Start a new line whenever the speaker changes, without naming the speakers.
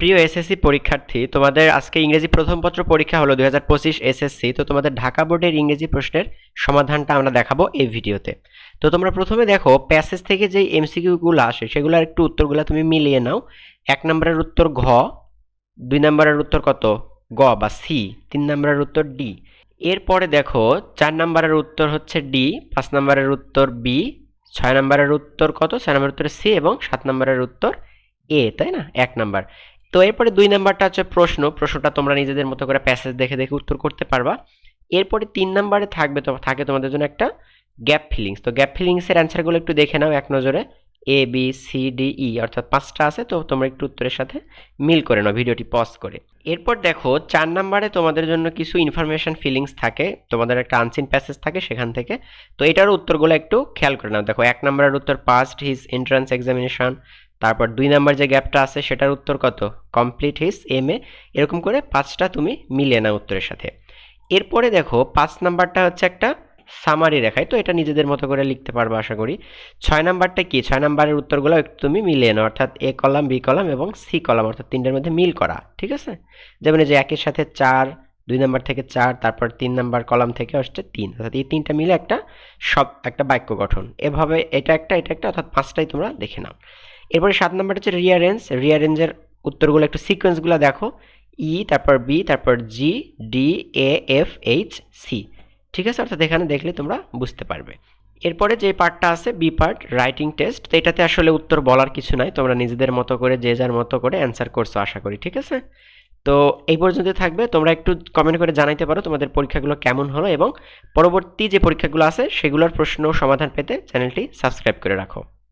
প্রিয় এসএসসি পরীক্ষার্থী, তোমাদের আজকে ইংরেজি প্রথম পত্র পরীক্ষা হলো 2025 এসএসসি। তো তোমাদের ঢাকা বোর্ডের ইংরেজি প্রশ্নের সমাধানটা আমরা দেখাবো এই ভিডিওতে। তো তোমরা প্রথমে দেখো প্যাসেজ থেকে যে এমসিকিউ গুলো আসে সেগুলোর একটু উত্তরগুলো তুমি মিলিয়ে নাও। 1 নম্বরের উত্তর ঘ, 2 নম্বরের উত্তর কত গ বা সি, 3 নম্বরের উত্তর ডি। এরপরে দেখো 4 নম্বরের উত্তর হচ্ছে ডি, 5 নম্বরের উত্তর বি, 6 নম্বরের উত্তর কত, 6 নম্বরের উত্তর সি এবং 7 নম্বরের উত্তর এ, তাই না? 1 নাম্বার। তো এরপরে 2 নাম্বারটা হচ্ছে প্রশ্নটা তোমরা নিজেদের মতো করে প্যাসেজ দেখে দেখে উত্তর করতে পারবা। এরপরে 3 নাম্বারে থাকে তোমাদের জন্য একটা গ্যাপ ফিলিংস। তো গ্যাপ ফিলিংস এর অ্যান্সারগুলো একটু দেখে নাও এক নজরে। A B C D E অর্থাৎ 5টা আছে, তো তোমরা একটু উত্তরের সাথে মিল করে নাও ভিডিওটি পজ করে। এরপর দেখো 4 নাম্বারে তোমাদের জন্য কিছু ইনফরমেশন ফিলিংস থাকে, তোমাদের একটা আনসিন প্যাসেজ থাকে সেখান থেকে। তো এটারও উত্তরগুলো একটু খেয়াল করে নাও। দেখো 1 নাম্বারের উত্তর পাস্ট হিজ এন্ট্রান্স এক্সামিনেশন, তারপর 2 নাম্বার যে গ্যাপটা আছে সেটার উত্তর কত, কমপ্লিট হিজ এমএ। এরকম করে 5টা তুমি মিলিয়ে নাও উত্তরের সাথে। এরপরে দেখো 5 নাম্বারটা হচ্ছে একটা সামারি রেখায়, তো এটা নিজেদের মতো করে লিখতে পারবে আশা করি। 6 নাম্বারটা কি, 6 নাম্বারের উত্তরগুলো একটু তুমি মিলিয়ে নাও, অর্থাৎ এ কলাম বি কলাম এবং সি কলাম, অর্থাৎ তিনটার মধ্যে মিল করা, ঠিক আছে? যেমন এই যে একের সাথে 4, 2 নাম্বার থেকে 4, তারপর 3 নাম্বার কলাম থেকে আসছে 3, অর্থাৎ এই তিনটা মিলে একটা বাক্য গঠন। এভাবে এটা একটা অর্থাৎ 5টাই তোমরা দেখে নাও। এরপরে 7 নাম্বার হচ্ছে রিয়ারেঞ্জের উত্তরগুলো একটু সিকোয়েন্সগুলো দেখো। ই, তারপর বি, তারপর জি, ডি, এ, এফ, এইচ, সি, ঠিক আছে? অর্থাৎ এখানে দেখলে তোমরা বুঝতে পারবে। এরপরে যে পার্টটা আছে বি পার্ট, রাইটিং টেস্ট, তো এটাতে আসলে উত্তর বলার কিছু নাই, তোমরা নিজেদের মতো করে যে যার মতো করে অ্যান্সার করছো আশা করি, ঠিক আছে? তো এই পর্যন্ত থাকবে। তোমরা একটু কমেন্ট করে জানাইতে পারো তোমাদের পরীক্ষাগুলো কেমন হলো, এবং পরবর্তী যে পরীক্ষাগুলো আছে সেগুলোর প্রশ্ন সমাধান পেতে চ্যানেলটি সাবস্ক্রাইব করে রাখো।